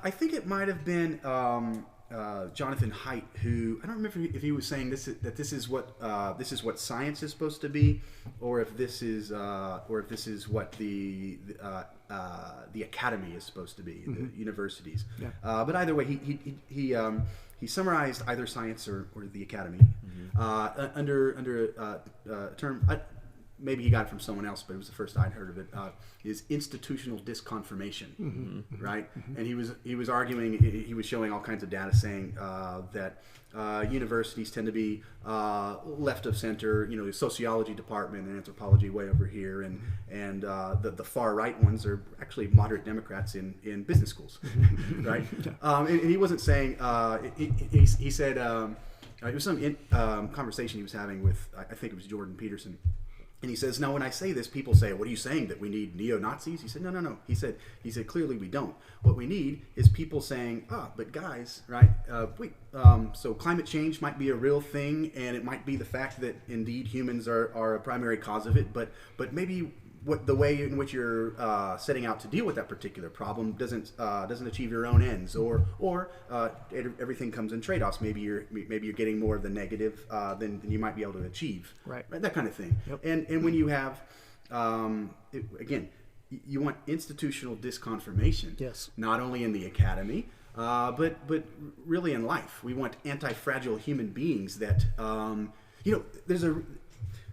I think it might have been Jonathan Haidt, who I don't remember if he was saying this is what science is supposed to be, or if this is what the academy is supposed to be, the universities. Yeah. But either way, he summarized either science or the academy under a term. Maybe he got it from someone else, but it was the first I'd heard of it. Is institutional disconfirmation, right? And he was arguing, he was showing all kinds of data saying that universities tend to be left of center. You know, the sociology department and anthropology way over here, and the far right ones are actually moderate Democrats in business schools, right? And he wasn't saying. He said it was some conversation he was having with, I think it was Jordan Peterson. And he says, now when I say this, people say, what are you saying, that we need neo-Nazis? He said, no. He said, clearly we don't. What we need is people saying, but guys, right, so climate change might be a real thing, and it might be the fact that indeed humans are a primary cause of it, but maybe the way in which you're setting out to deal with that particular problem doesn't achieve your own ends, or everything comes in trade-offs. Maybe you're getting more of the negative than you might be able to achieve. Right? That kind of thing. Yep. And when you have again, you want institutional disconfirmation. Yes. Not only in the academy, but really in life. We want anti-fragile human beings that there's a.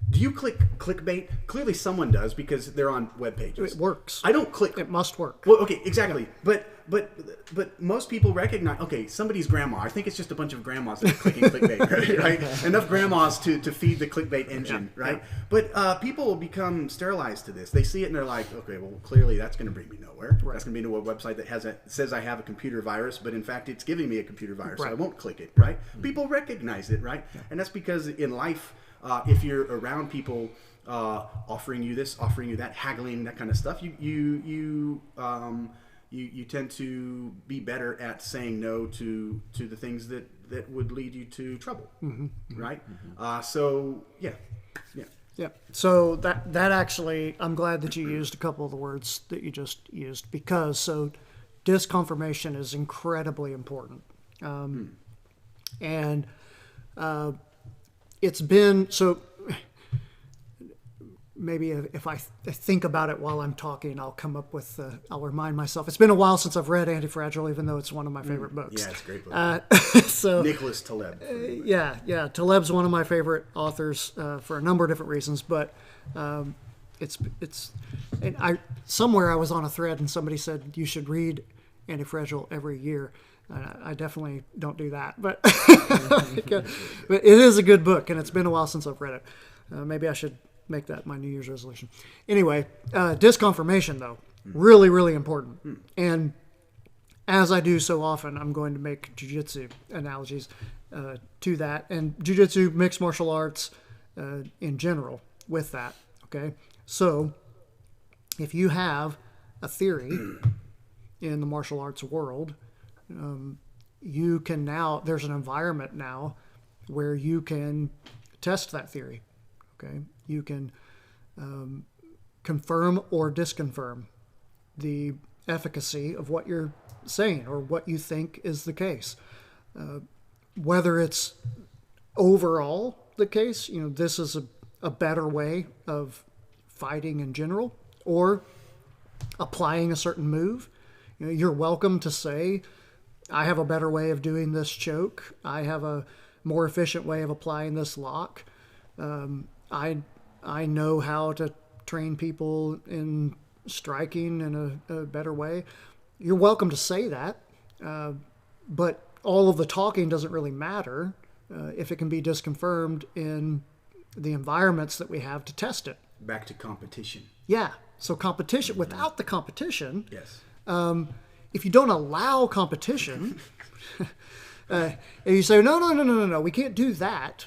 Do you click clickbait? Clearly someone does, because they're on web pages. It works. I don't click. It must work. Well, okay, exactly. Yeah. But most people recognize, okay, somebody's grandma. I think it's just a bunch of grandmas that are clicking clickbait, right? Enough grandmas to feed the clickbait engine, right? Yeah. But people will become sterilized to this. They see it and they're like, okay, well, clearly that's going to bring me nowhere. Right. That's going to be to a website that says I have a computer virus, but in fact it's giving me a computer virus, so I won't click it, right? Mm-hmm. People recognize it, right? Yeah. And that's because in life, if you're around people offering you this, offering you that, haggling, that kind of stuff, you tend to be better at saying no to the things that would lead you to trouble, right? Mm-hmm. So yeah. So that actually, I'm glad that you used a couple of the words that you just used, because disconfirmation is incredibly important, and it's been so. Maybe if I think about it while I'm talking, I'll come up with. I'll remind myself. It's been a while since I've read Anti-Fragile, even though it's one of my favorite books. Yeah, it's a great book. So Nicholas Taleb. Yeah. Taleb's one of my favorite authors for a number of different reasons, but it's. And somewhere I was on a thread and somebody said you should read Anti-Fragile every year. I definitely don't do that, but but it is a good book, and it's been a while since I've read it. Maybe I should make that my New Year's resolution. Anyway, disconfirmation, though, really, really important. And as I do so often, I'm going to make jiu-jitsu analogies to that, and jiu-jitsu, mixed martial arts in general with that, okay? So if you have a theory in the martial arts world, you can now, there's an environment now where you can test that theory, okay? You can confirm or disconfirm the efficacy of what you're saying or what you think is the case. Whether it's overall the case, this is a better way of fighting in general, or applying a certain move. You're welcome to say, I have a better way of doing this choke. I have a more efficient way of applying this lock. I know how to train people in striking in a better way. You're welcome to say that, but all of the talking doesn't really matter if it can be disconfirmed in the environments that we have to test it. Back to competition. Yeah. So competition, without the competition, yes. If you don't allow competition, and you say, no, we can't do that,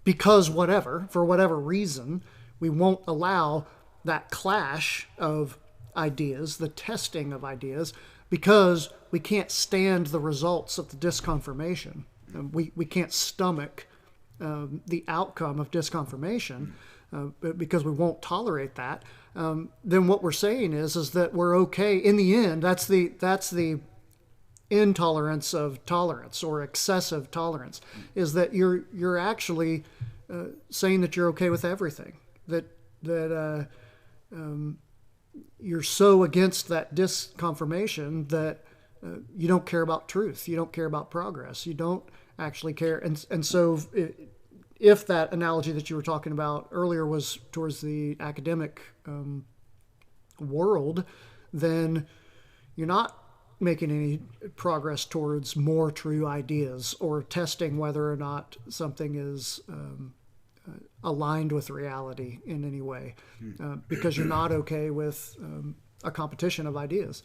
because for whatever reason, we won't allow that clash of ideas, the testing of ideas, because we can't stand the results of the disconfirmation. We can't stomach the outcome of disconfirmation because we won't tolerate that. Then what we're saying is that we're okay in the end. That's the intolerance of tolerance or excessive tolerance, is that you're actually saying that you're okay with everything, that you're so against that disconfirmation that you don't care about truth, you don't care about progress, you don't actually care. And so if that analogy that you were talking about earlier was towards the academic world, then you're not making any progress towards more true ideas or testing whether or not something is aligned with reality in any way, because you're not okay with a competition of ideas.